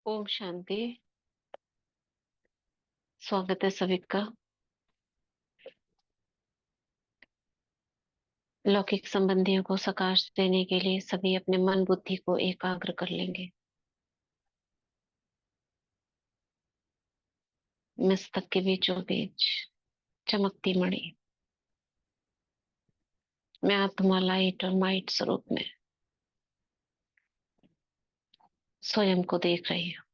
ओम शांति। स्वागत है सभी का। लौकिक संबंधियों को सकाश देने के लिए सभी अपने मन बुद्धि को एकाग्र कर लेंगे। मस्तक के बीचों बीच चमकती मणि, मैं आत्मा लाइट और माइट स्वरूप में स्वयं को देख रही हूँ।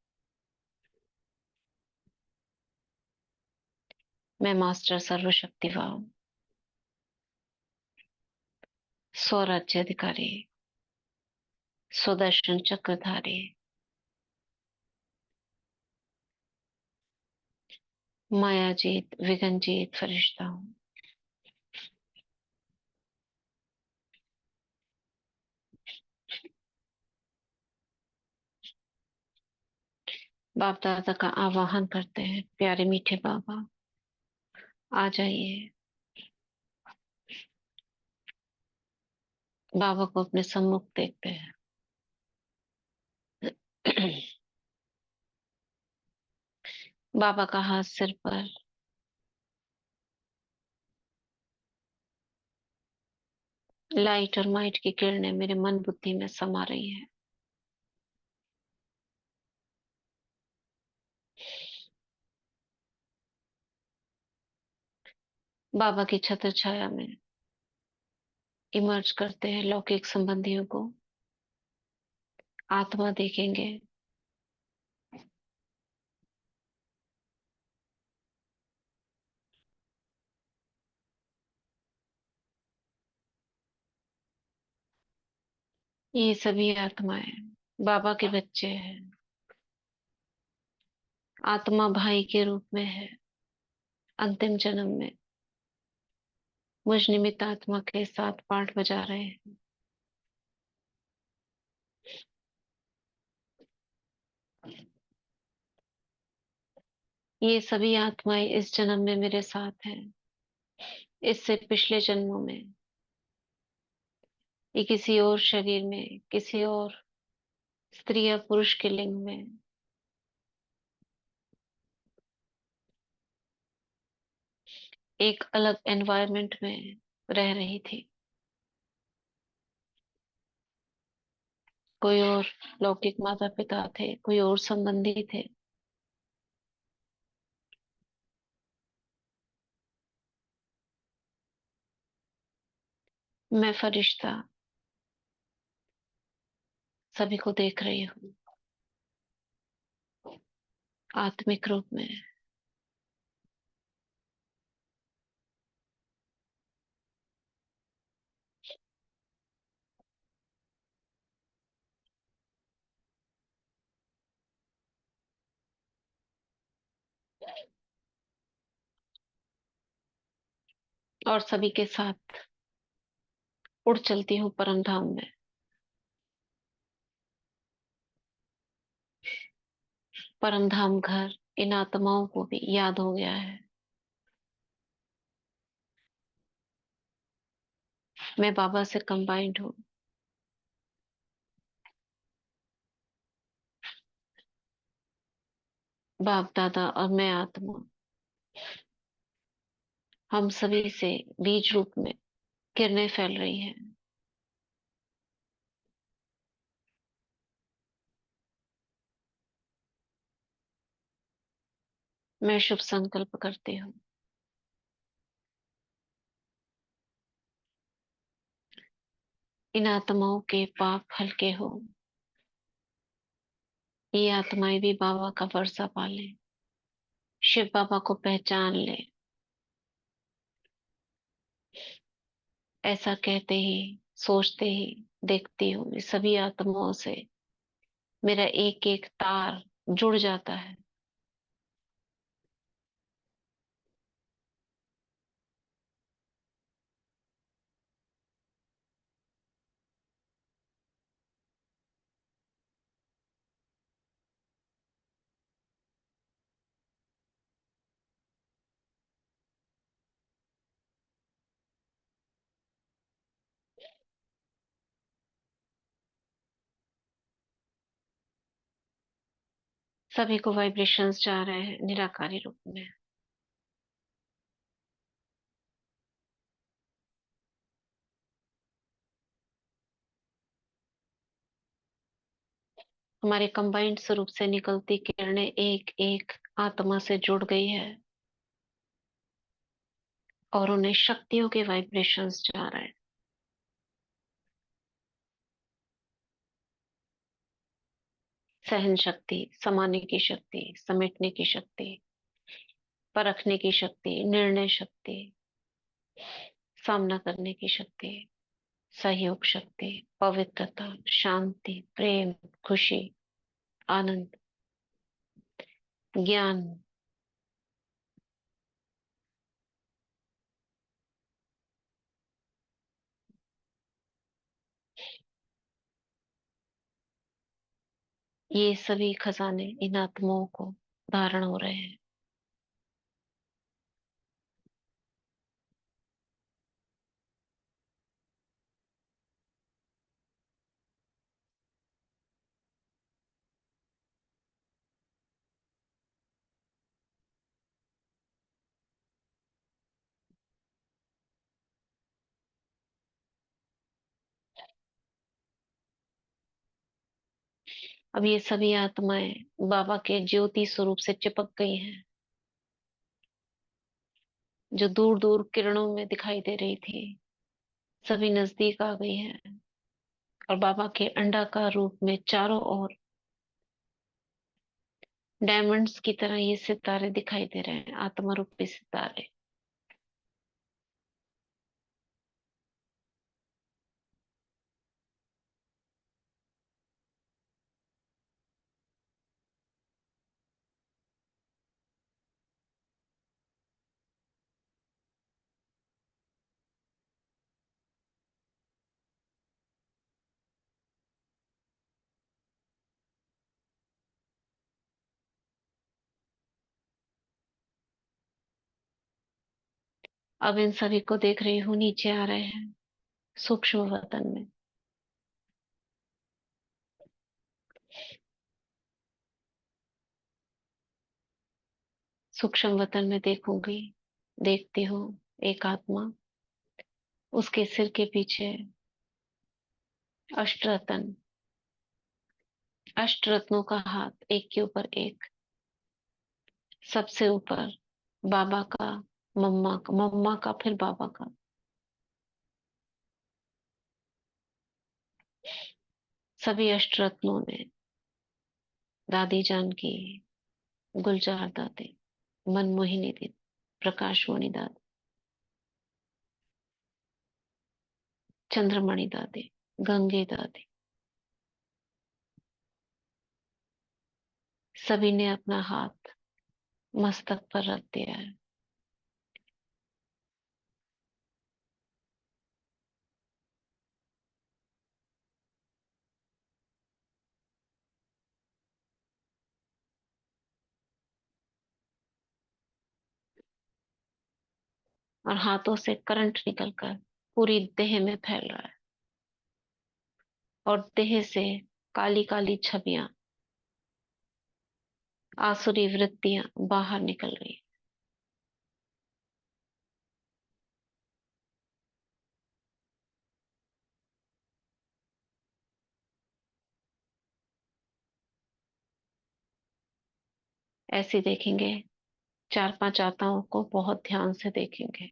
मैं मास्टर सर्वशक्तिवान स्वराज्य अधिकारी स्वदर्शन चक्रधारी माया जीत विघन जीत फरिश्ता हूँ। बाप दादा का आवाहन करते हैं, प्यारे मीठे बाबा आ जाइए। बाबा को अपने सम्मुख देखते हैं। बाबा का हाथ सिर पर, लाइट और माइट की किरणें मेरे मन बुद्धि में समा रही है। बाबा की छत्र छाया में इमर्ज करते हैं लौकिक संबंधियों को। आत्मा देखेंगे। ये सभी आत्माएं बाबा के बच्चे हैं। आत्मा भाई के रूप में है। अंतिम जन्म में मुझ निमित्त आत्मा के साथ पाठ बजा रहे हैं। ये सभी आत्माएं इस जन्म में मेरे साथ हैं। इससे पिछले जन्मों में ये किसी और शरीर में, किसी और स्त्री या पुरुष के लिंग में एक अलग एनवायरनमेंट में रह रही थी। कोई और लौकिक माता पिता थे, कोई और संबंधी थे। मैं फरिश्ता सभी को देख रही हूँ आत्मिक रूप में। और सभी के साथ उड़ चलती हूँ परम धाम में। परम धाम घर इन आत्माओं को भी याद हो गया है। मैं बाबा से कंबाइंड हूँ। बाप दादा और मैं आत्मा, हम सभी से बीज रूप में किरणें फैल रही हैं। मैं शुभ संकल्प करती हूँ। इन आत्माओं के पाप हल्के हो। ये आत्माएं भी बाबा का वर्षा पाले, शिव बाबा को पहचान ले। ऐसा कहते ही, सोचते ही देखती हूँ ये सभी आत्माओं से मेरा एक एक तार जुड़ जाता है। सभी को वाइब्रेशंस जा रहे हैं निराकारी रूप में। हमारे कंबाइंड स्वरूप से निकलती किरणें एक एक आत्मा से जुड़ गई है और उन्हें शक्तियों के वाइब्रेशंस जा रहे हैं। सहन शक्ति, समाने की शक्ति, समेटने की शक्ति, परखने की शक्ति, निर्णय शक्ति, सामना करने की शक्ति, सहयोग शक्ति, पवित्रता, शांति, प्रेम, खुशी, आनंद, ज्ञान। ये सभी खजाने इन आत्माओं को धारण हो रहे हैं। अब ये सभी आत्माएं बाबा के ज्योति स्वरूप से चिपक गई हैं, जो दूर दूर किरणों में दिखाई दे रही थी, सभी नजदीक आ गई हैं। और बाबा के अंडाकार रूप में चारों ओर डायमंड्स की तरह ये सितारे दिखाई दे रहे हैं, आत्मा रूपी सितारे। अब इन सभी को देख रही हूँ नीचे आ रहे हैं सूक्ष्म वतन में। सूक्ष्म वतन में देखूंगी, देखती हूँ एक आत्मा, उसके सिर के पीछे अष्टरत्न, अष्टरत्नों का हाथ एक के ऊपर एक, सबसे ऊपर बाबा का, मम्मा का, फिर बाबा का। सभी अष्टरत्नों में दादी जान की, गुलजार दादी, मनमोहिनी दीदी, प्रकाशवाणी दादी, चंद्रमणि दादी, गंगे दादी, सभी ने अपना हाथ मस्तक पर रख दिया है। और हाथों से करंट निकलकर पूरी देह में फैल रहा है और देह से काली काली छवियां, आसुरी वृत्तियां बाहर निकल रही है। ऐसे देखेंगे, चार पांच आत्माओं को बहुत ध्यान से देखेंगे।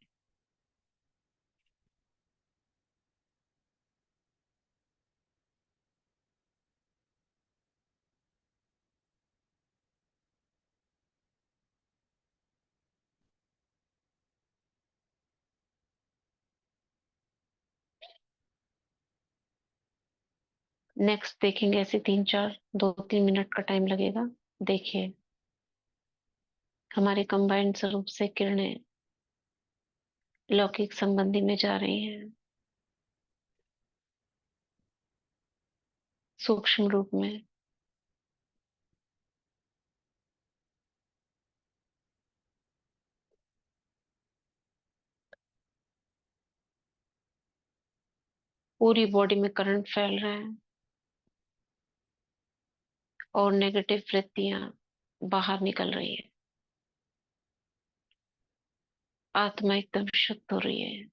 नेक्स्ट देखेंगे ऐसे तीन चार, 2-3 मिनट का टाइम लगेगा। देखिए, हमारे कंबाइंड स्वरूप से किरणें लौकिक संबंधी में जा रही हैं, सूक्ष्म रूप में। पूरी बॉडी में करंट फैल रहा है और नेगेटिव वृत्तियां बाहर निकल रही है। आत्मा एकदम शुद्ध हो रही है।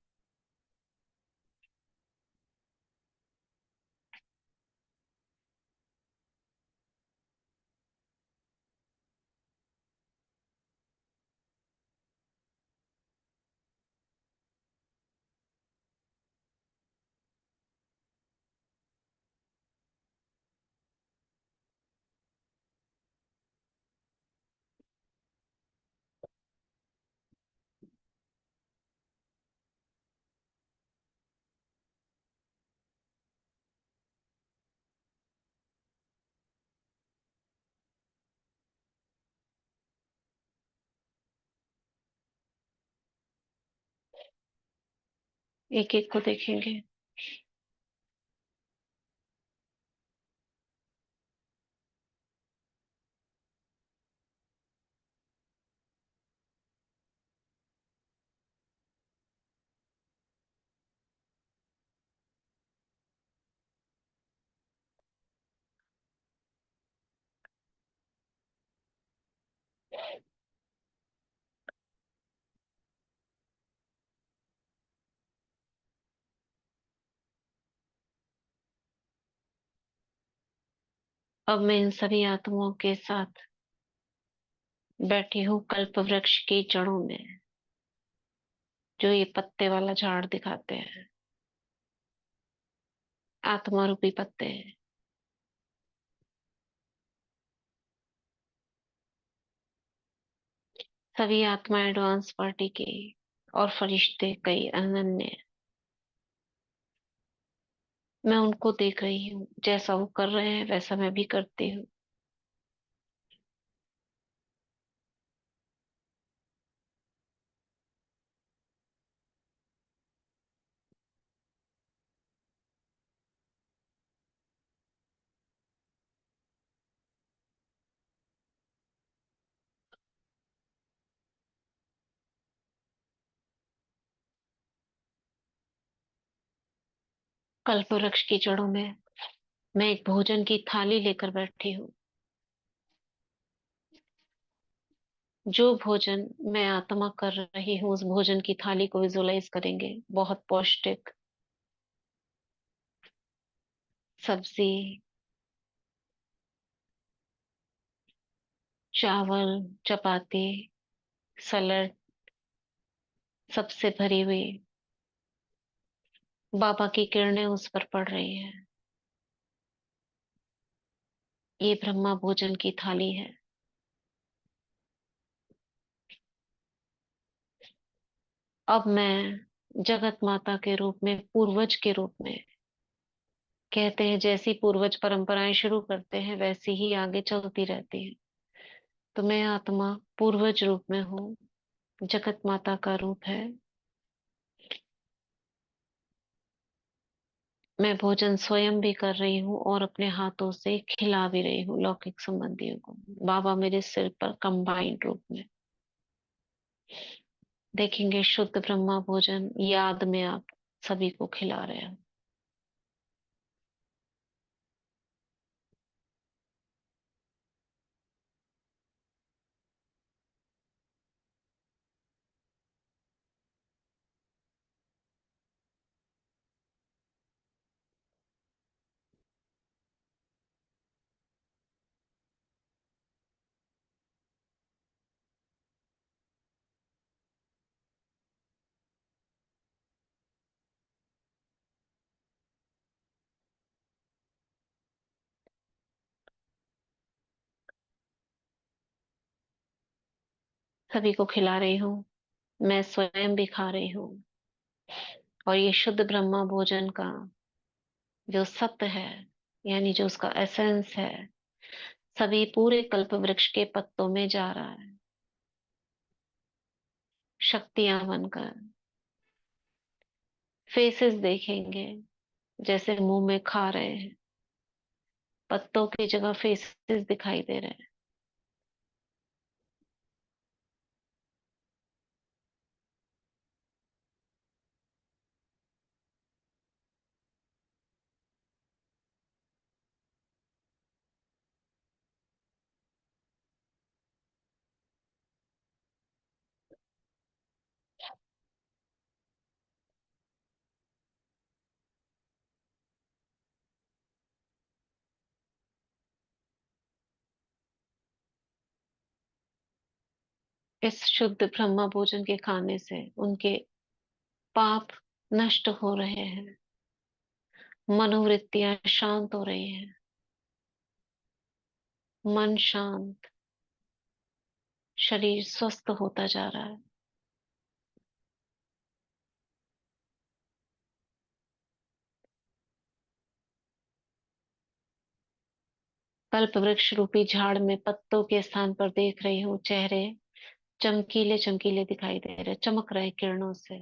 एक एक को देखेंगे। अब मैं इन सभी आत्माओं के साथ बैठी हूँ कल्प वृक्ष की जड़ों में, जो ये पत्ते वाला झाड़ दिखाते हैं। आत्मा रूपी पत्ते हैं। सभी आत्मा एडवांस पार्टी की और फरिश्ते कई अनन्य। मैं उनको देख रही हूँ, जैसा वो कर रहे हैं वैसा मैं भी करती हूँ। कल्प वृक्ष की जड़ों में मैं एक भोजन की थाली लेकर बैठी हूँ। जो भोजन मैं आत्मा कर रही हूँ, उस भोजन की थाली को विजुलाइज करेंगे। बहुत पौष्टिक सब्जी, चावल, चपाती, सलाद, सबसे भरी हुई। बाबा की किरणें उस पर पड़ रही हैं। ये ब्रह्मा भोजन की थाली है। अब मैं जगत माता के रूप में, पूर्वज के रूप में, कहते हैं जैसी पूर्वज परंपराएं शुरू करते हैं वैसी ही आगे चलती रहती है। तो मैं आत्मा पूर्वज रूप में हूँ। जगत माता का रूप है। मैं भोजन स्वयं भी कर रही हूँ और अपने हाथों से खिला भी रही हूँ लौकिक संबंधियों को। बाबा मेरे सिर पर कंबाइंड रूप में देखेंगे। शुद्ध ब्रह्मा भोजन याद में आप सभी को खिला रहे हैं। सभी को खिला रही हूँ। मैं स्वयं भी खा रही हूँ। और ये शुद्ध ब्रह्मा भोजन का जो सत्य है, यानी जो उसका एसेंस है, सभी पूरे कल्प वृक्ष के पत्तों में जा रहा है। शक्तियां बनकर फेसेस देखेंगे, जैसे मुंह में खा रहे हैं। पत्तों की जगह फेसेस दिखाई दे रहे हैं। इस शुद्ध ब्रह्म भोजन के खाने से उनके पाप नष्ट हो रहे हैं, मनोवृत्तियां शांत हो रही हैं, मन शांत, शरीर स्वस्थ होता जा रहा है। कल्प वृक्ष रूपी झाड़ में पत्तों के स्थान पर देख रही हूँ चेहरे चमकीले चमकीले दिखाई दे रहे, चमक रहे किरणों से।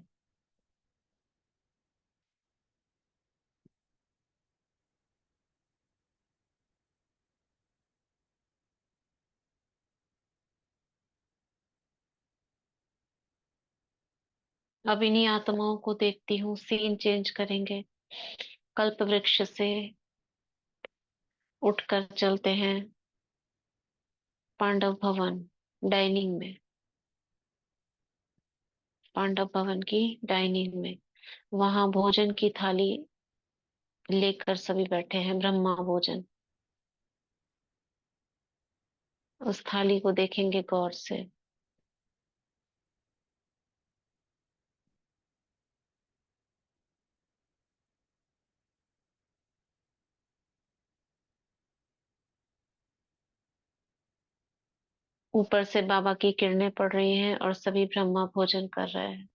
अब इन्हीं आत्माओं को देखती हूँ, सीन चेंज करेंगे। कल्प वृक्ष से उठकर चलते हैं पांडव भवन डाइनिंग में, पांडव भवन की डाइनिंग में। वहां भोजन की थाली लेकर सभी बैठे हैं, ब्रह्मा भोजन। उस थाली को देखेंगे गौर से। ऊपर से बाबा की किरणें पड़ रही हैं और सभी ब्रह्मा भोजन कर रहे हैं।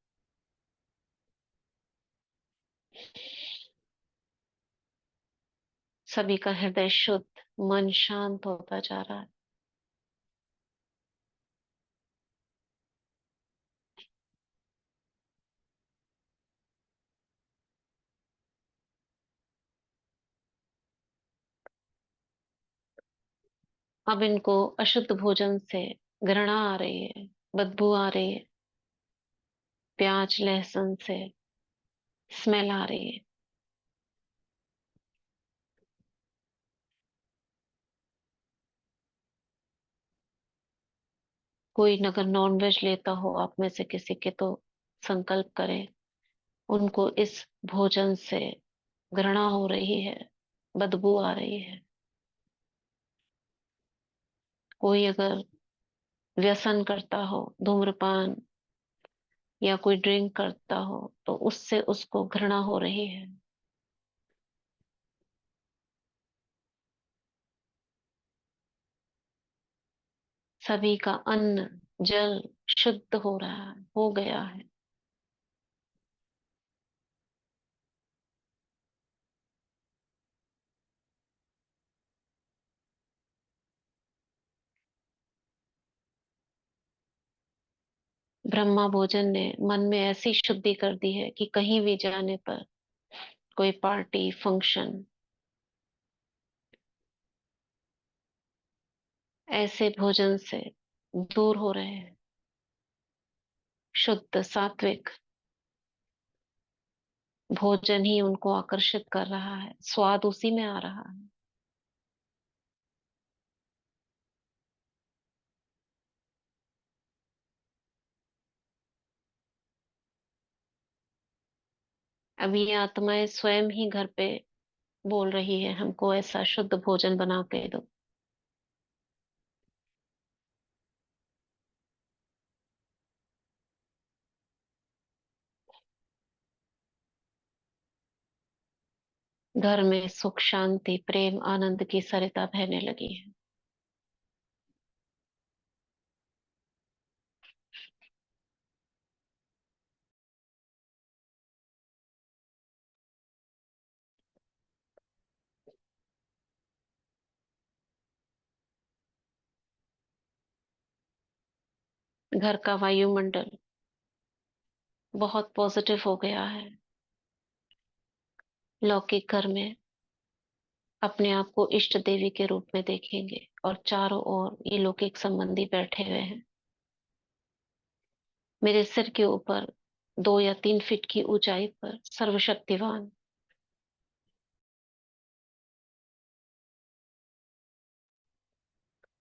सभी का हृदय शुद्ध, मन शांत होता जा रहा है। अब इनको अशुद्ध भोजन से घृणा आ रही है, बदबू आ रही है, प्याज लहसुन से स्मेल आ रही है। कोई अगर नॉनवेज लेता हो आप में से किसी के, तो संकल्प करें। उनको इस भोजन से घृणा हो रही है, बदबू आ रही है। कोई अगर व्यसन करता हो, धूम्रपान या कोई ड्रिंक करता हो, तो उससे उसको घृणा हो रही है। सभी का अन्न जल शुद्ध हो रहा है, हो गया है। ब्रह्मा भोजन ने मन में ऐसी शुद्धि कर दी है कि कहीं भी जाने पर, कोई पार्टी फंक्शन, ऐसे भोजन से दूर हो रहे हैं। शुद्ध सात्विक भोजन ही उनको आकर्षित कर रहा है, स्वाद उसी में आ रहा है। अब ये आत्माएं स्वयं ही घर पे बोल रही है, हमको ऐसा शुद्ध भोजन बना के दो। घर में सुख शांति प्रेम आनंद की सरिता बहने लगी है। घर का वायुमंडल बहुत पॉजिटिव हो गया है। लौकिक घर में अपने आप को इष्ट देवी के रूप में देखेंगे और चारों ओर ये लौकिक संबंधी बैठे हुए हैं। मेरे सिर के ऊपर 2 या 3 फीट की ऊंचाई पर सर्वशक्तिवान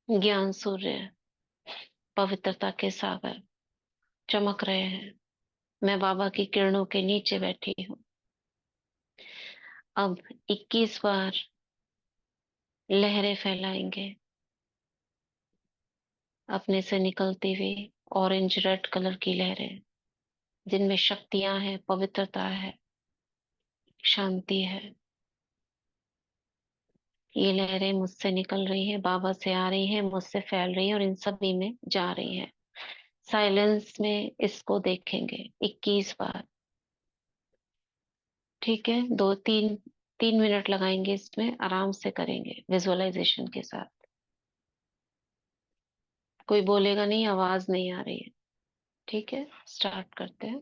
ज्ञान सूर्य, पवित्रता के सागर चमक रहे हैं। मैं बाबा की किरणों के नीचे बैठी हूँ। अब 21 बार लहरें फैलाएंगे अपने से निकलती हुई ऑरेंज रेड कलर की लहरें, जिनमें शक्तियां हैं, पवित्रता है, शांति है। ये लहरें मुझसे निकल रही है, बाबा से आ रही है, मुझसे फैल रही है और इन सभी में जा रही है। साइलेंस में इसको देखेंगे 21 बार। ठीक है, 3 मिनट लगाएंगे, इसमें आराम से करेंगे विजुअलाइजेशन के साथ। कोई बोलेगा नहीं, आवाज नहीं आ रही है। ठीक है, स्टार्ट करते हैं।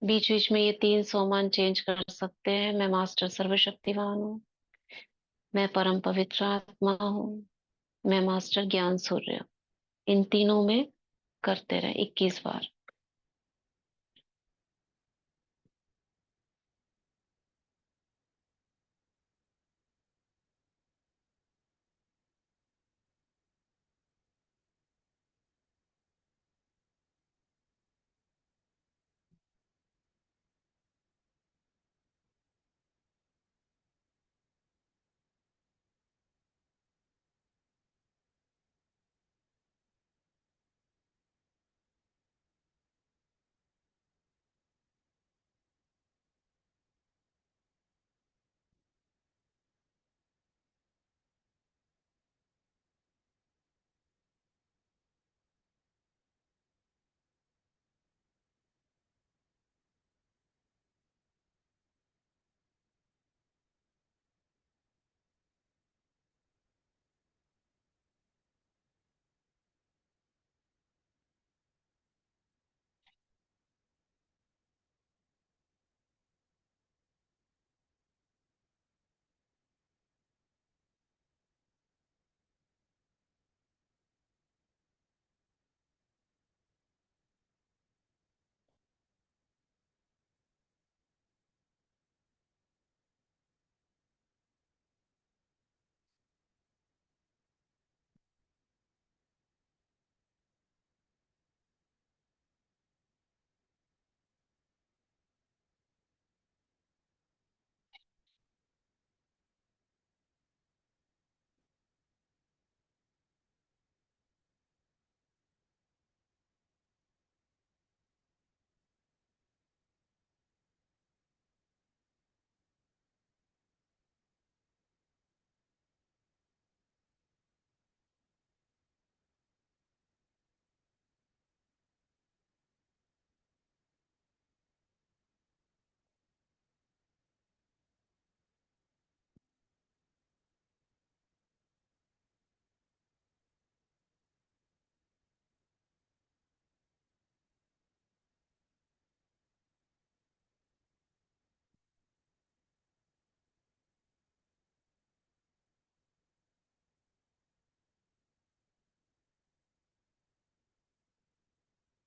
बीच बीच में ये 3 सोमान चेंज कर सकते हैं। मैं मास्टर सर्वशक्तिवान हूँ, मैं परम पवित्र आत्मा हूँ, मैं मास्टर ज्ञान सूर्य हूँ। इन तीनों में करते रहे 21 बार।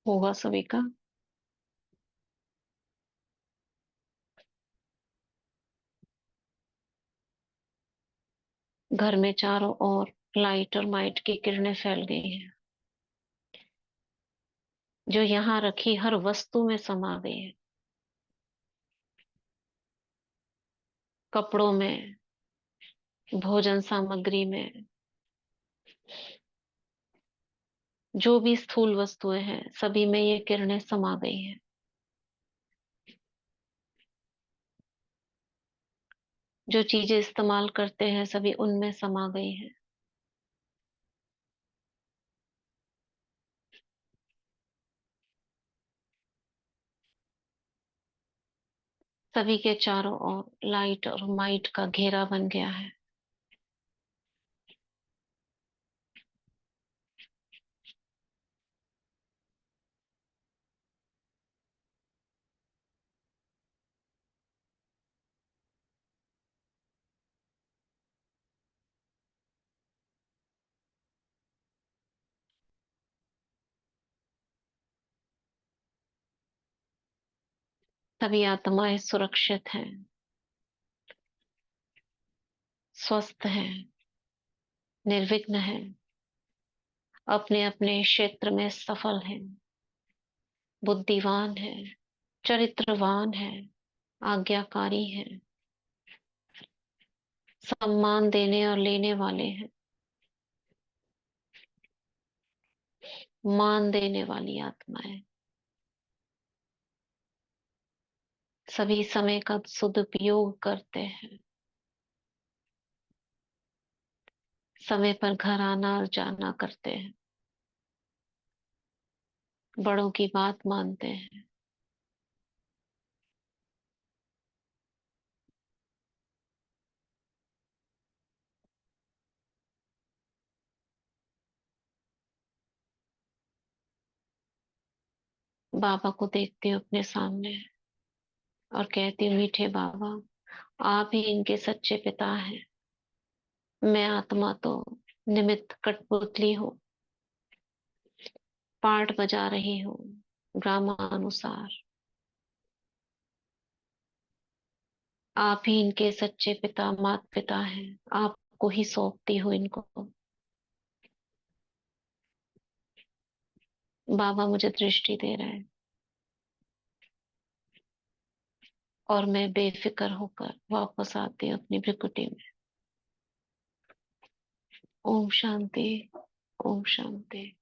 होगा सभी का। घर में चारों ओर लाइट और माइट की किरणें फैल गई हैं, जो यहाँ रखी हर वस्तु में समा गई है। कपड़ों में, भोजन सामग्री में, जो भी स्थूल वस्तुएं हैं सभी में ये किरणें समा गई हैं। जो चीजें इस्तेमाल करते हैं सभी उनमें समा गई हैं। सभी के चारों ओर लाइट और माइट का घेरा बन गया है। सभी आत्माएं सुरक्षित हैं, स्वस्थ हैं, निर्विघ्न हैं, अपने अपने क्षेत्र में सफल हैं, बुद्धिवान हैं, चरित्रवान हैं, आज्ञाकारी हैं, सम्मान देने और लेने वाले हैं, मान देने वाली आत्माएं, सभी समय का सदुपयोग करते हैं, समय पर घर आना और जाना करते हैं, बड़ों की बात मानते हैं। बाबा को देखती हूँ अपने सामने और कहती हूँ, मीठे बाबा, आप ही इनके सच्चे पिता हैं। मैं आत्मा तो निमित्त कठपुतली हूँ, पार्ट बजा रही हूँ ड्रामानुसार। आप ही इनके सच्चे पिता माता पिता हैं, आपको ही सौंपती हूँ इनको। बाबा मुझे दृष्टि दे रहे हैं और मैं बेफिक्र होकर वापस आती हूँ अपनी भृकुटी में। ओम शांति। ओम शांति।